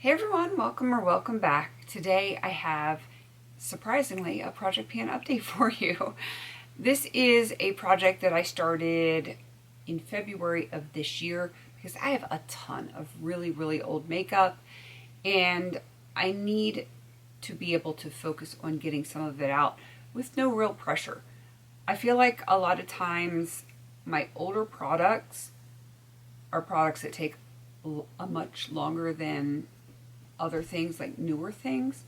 Hey everyone, welcome or welcome back. Today I have, surprisingly, a project pan update for you. This is a project that I started in February of this year because I have a ton of really old makeup and I need to be able to focus on getting some of it out with no real pressure. I feel like a lot of times my older products are products that take a much longer than other things, like newer things,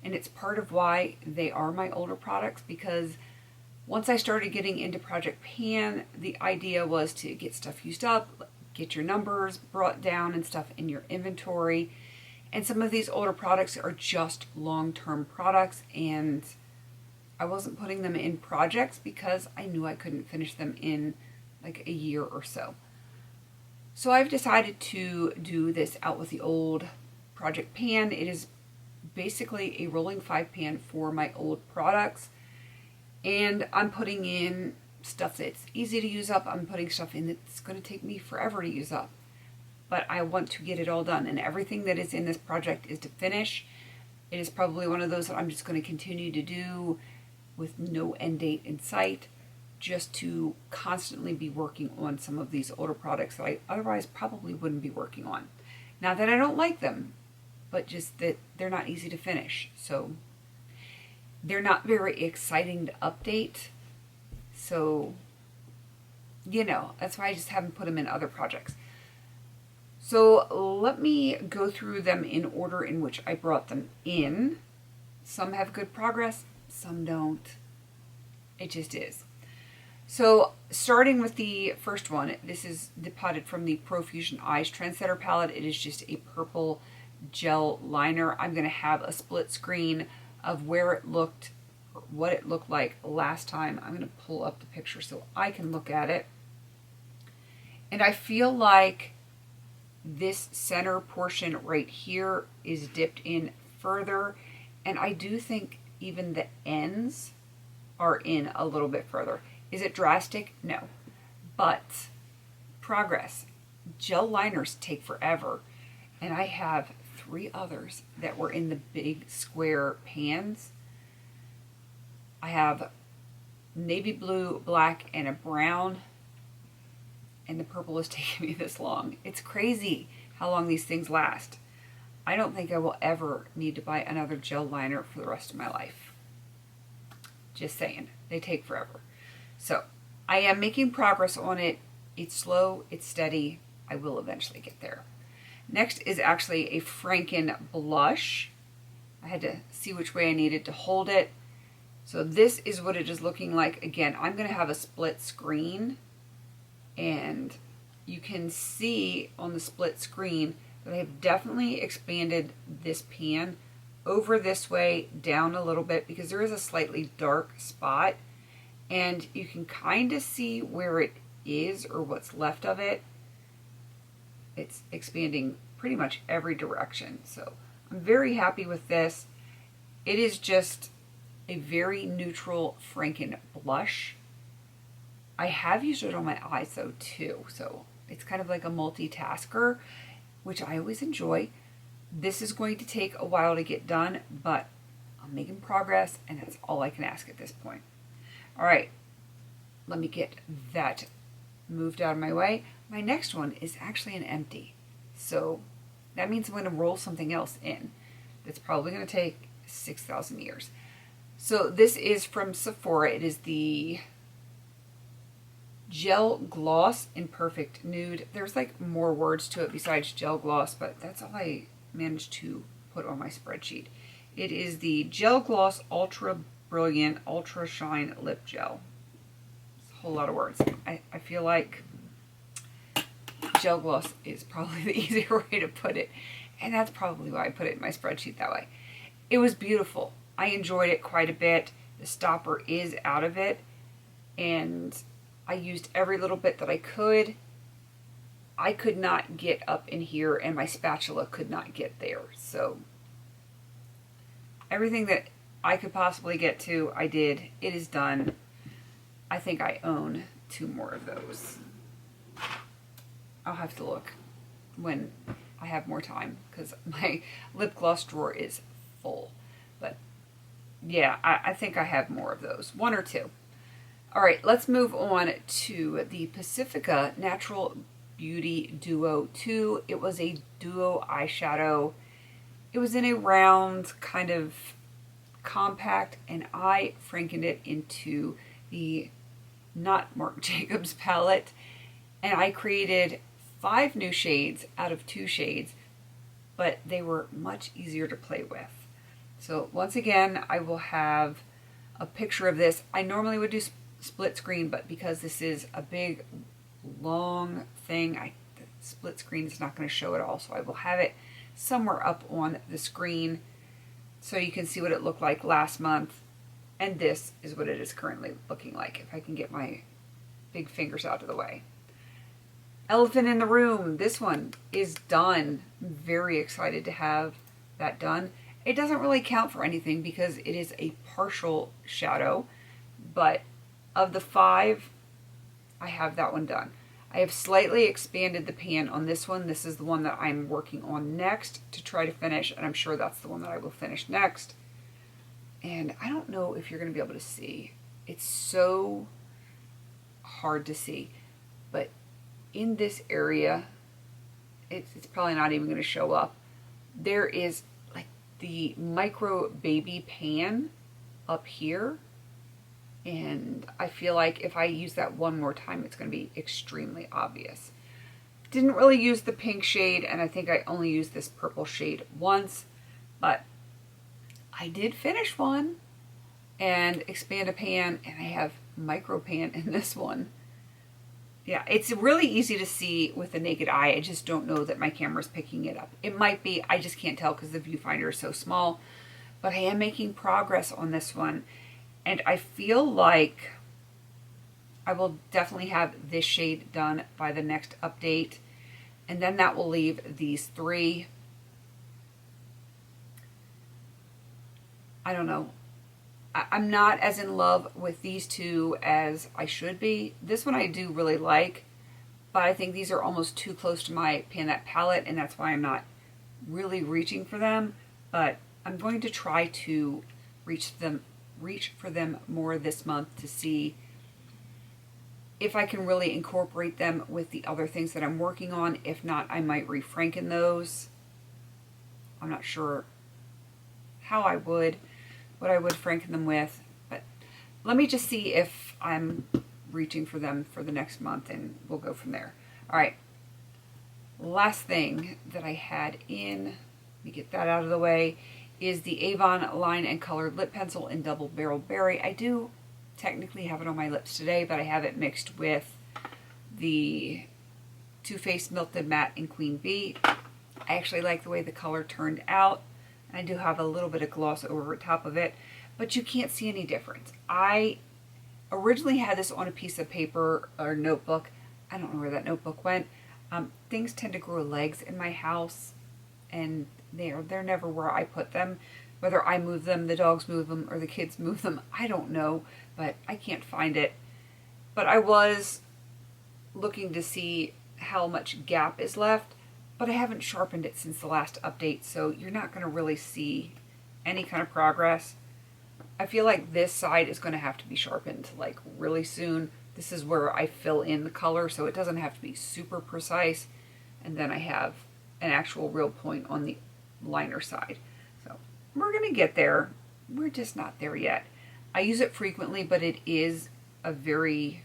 and it's part of why they are my older products, because once I started getting into Project Pan, the idea was to get stuff used up, get your numbers brought down and stuff in your inventory. And some of these older products are just long-term products, and I wasn't putting them in projects because I knew I couldn't finish them in like a year or so. So I've decided to do this out with the old Project Pan. It is basically a rolling 5-pan for my old products, and I'm putting in stuff that's easy to use up. I'm putting stuff in that's going to take me forever to use up, but I want to get it all done, and everything that is in this project is to finish. It is probably one of those that I'm just going to continue to do with no end date in sight, just to constantly be working on some of these older products that I otherwise probably wouldn't be working on. Not that I don't like them, but just that they're not easy to finish. So they're not very exciting to update. So, that's why I just haven't put them in other projects. So let me go through them in order in which I brought them in. Some have good progress, some don't. It just is. So starting with the first one, this is depotted from the Profusion Eyes Trendsetter palette. It is just a purple gel liner. I'm going to have a split screen of where it looked, what it looked like last time. I'm going to pull up the picture so I can look at it. And I feel like this center portion right here is dipped in further, and I do think even the ends are in a little bit further. Is it drastic? No. But progress. Gel liners take forever, and I have 3 others that were in the big square pans. I have navy blue, black, and a brown, and the purple is taking me this long. It's crazy how long these things last. I don't think I will ever need to buy another gel liner for the rest of my life. Just saying, they take forever. So I am making progress on it. It's slow, it's steady. I will eventually get there. Next is actually a Franken blush. I had to see which way I needed to hold it. So this is what it is looking like. Again, I'm going to have a split screen, and you can see on the split screen that I have definitely expanded this pan over this way, down a little bit, because there is a slightly dark spot, and you can kind of see where it is or what's left of it. It's expanding pretty much every direction. So I'm very happy with this. It is just a very neutral Franken blush. I have used it on my eyes though too, so it's kind of like a multitasker, which I always enjoy. This is going to take a while to get done, but I'm making progress, and that's all I can ask at this point. All right, let me get that moved out of my way. My next one is actually an empty, so that means I'm going to roll something else in. That's probably going to take 6,000 years. So this is from Sephora. It is the Gel Gloss in Perfect Nude. There's like more words to it besides gel gloss, but that's all I managed to put on my spreadsheet. It is the Gel Gloss Ultra Brilliant Ultra Shine Lip Gel. It's a whole lot of words. I feel like gel gloss is probably the easier way to put it, and that's probably why I put it in my spreadsheet that way. It was beautiful. I enjoyed it quite a bit. The stopper is out of it, and I used every little bit that I could. I could not get up in here, and my spatula could not get there. So everything that I could possibly get to, I did. It is done. I think I own 2 more of those. I'll have to look when I have more time because my lip gloss drawer is full. But yeah, I think I have more of those, one or two. All right, let's move on to the Pacifica Natural Beauty Duo 2. It was a duo eyeshadow. It was in a round kind of compact, and I frankened it into the not Marc Jacobs palette, and I created 5 new shades out of 2 shades, but they were much easier to play with. So once again, I will have a picture of this. I normally would do split screen, but because this is a big, long thing, the split screen is not going to show it all, so I will have it somewhere up on the screen so you can see what it looked like last month. And this is what it is currently looking like, if I can get my big fingers out of the way. Elephant in the Room. This one is done. I'm very excited to have that done. It doesn't really count for anything because it is a partial shadow, but of the 5, I have that one done. I have slightly expanded the pan on this one. This is the one that I'm working on next to try to finish, and I'm sure that's the one that I will finish next. And I don't know if you're going to be able to see. It's so hard to see, but in this area, it's probably not even going to show up. There is like the micro baby pan up here, and I feel like if I use that one more time, it's going to be extremely obvious. Didn't really use the pink shade, and I think I only used this purple shade once, but I did finish one and expand a pan, and I have micro pan in this one. Yeah, it's really easy to see with the naked eye. I just don't know that my camera's picking it up. It might be, I just can't tell because the viewfinder is so small, but I am making progress on this one, and I feel like I will definitely have this shade done by the next update, and then that will leave these 3. I don't know. I'm not as in love with these 2 as I should be. This one I do really like, but I think these are almost too close to my Panette palette, and that's why I'm not really reaching for them. But I'm going to try to reach for them more this month to see if I can really incorporate them with the other things that I'm working on. If not, I might re-Franken those. I'm not sure how I would, what I would Franken them with, but let me just see if I'm reaching for them for the next month, and we'll go from there. All right, last thing that I had in, let me get that out of the way, is the Avon Line and Color Lip Pencil in Double Barrel Berry. I do technically have it on my lips today, but I have it mixed with the Too Faced Melted Matte in Queen Bee. I actually like the way the color turned out. I do have a little bit of gloss over top of it, but you can't see any difference. I originally had this on a piece of paper or notebook. I don't know where that notebook went. Things tend to grow legs in my house, and they're never where I put them. Whether I move them, the dogs move them, or the kids move them, I don't know, but I can't find it. But I was looking to see how much gap is left, but I haven't sharpened it since the last update, so you're not going to really see any kind of progress. I feel like this side is going to have to be sharpened like really soon. This is where I fill in the color, so it doesn't have to be super precise. And then I have an actual real point on the liner side. So we're going to get there. We're just not there yet. I use it frequently, but it is a very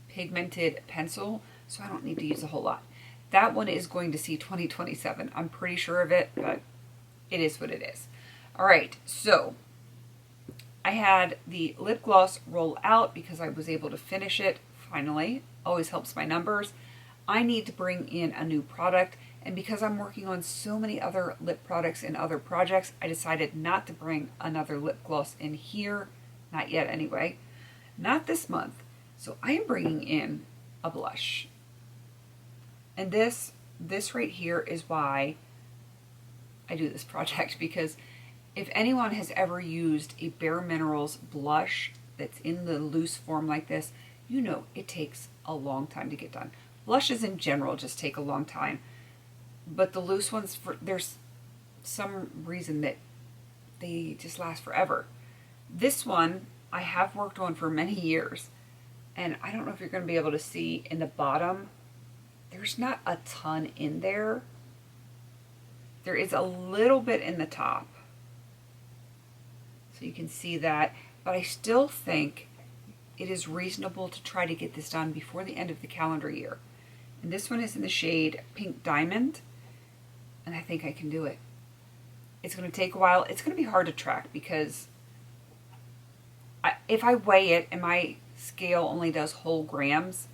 pigmented pencil, so I don't need to use a whole lot. That one is going to see 2027. I'm pretty sure of it, but it is what it is. All right, so I had the lip gloss roll out because I was able to finish it finally. Always helps my numbers. I need to bring in a new product, and because I'm working on so many other lip products and other projects, I decided not to bring another lip gloss in here. Not yet anyway. Not this month. So I am bringing in a blush. And this right here is why I do this project, because if anyone has ever used a Bare Minerals blush that's in the loose form like this, you know it takes a long time to get done. Blushes in general just take a long time. But the loose ones, there's some reason that they just last forever. This one I have worked on for many years, and I don't know if you're going to be able to see in the bottom, there's not a ton in there. There is a little bit in the top, so you can see that, but I still think it is reasonable to try to get this done before the end of the calendar year. And this one is in the shade Pink Diamond, and I think I can do it. It's going to take a while. It's going to be hard to track because if I weigh it and my scale only does whole grams,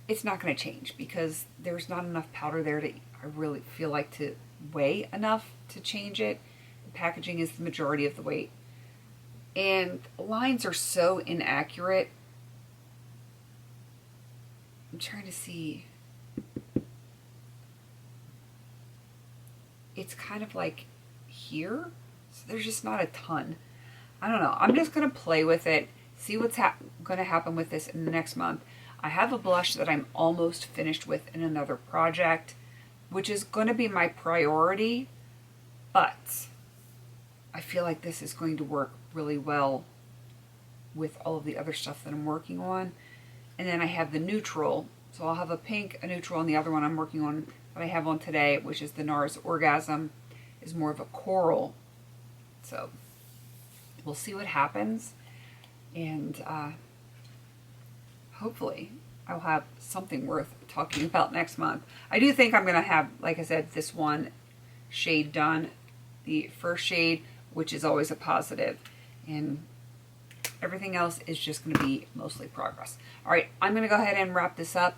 it's not going to change because there's not enough powder there to, I really feel like, to weigh enough to change it. The packaging is the majority of the weight. And lines are so inaccurate. I'm trying to see. It's kind of like here. So there's just not a ton. I don't know. I'm just going to play with it, see what's going to happen with this in the next month. I have a blush that I'm almost finished with in another project, which is going to be my priority, but I feel like this is going to work really well with all of the other stuff that I'm working on. And then I have the neutral, so I'll have a pink, a neutral, and the other one I'm working on that I have on today, which is the NARS Orgasm, is more of a coral. So we'll see what happens, and hopefully I'll have something worth talking about next month. I do think I'm going to have, like I said, this one shade done, the first shade, which is always a positive, and everything else is just going to be mostly progress. All right, I'm going to go ahead and wrap this up.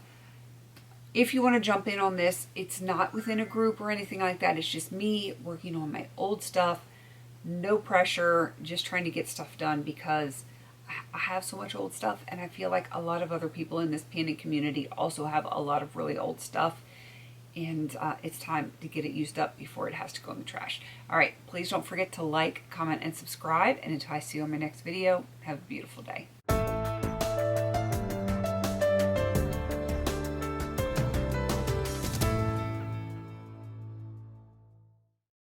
If you want to jump in on this, it's not within a group or anything like that. It's just me working on my old stuff. No pressure, just trying to get stuff done because I have so much old stuff, and I feel like a lot of other people in this painting community also have a lot of really old stuff, and it's time to get it used up before it has to go in the trash. All right, please don't forget to like, comment, and subscribe, and until I see you on my next video, have a beautiful day.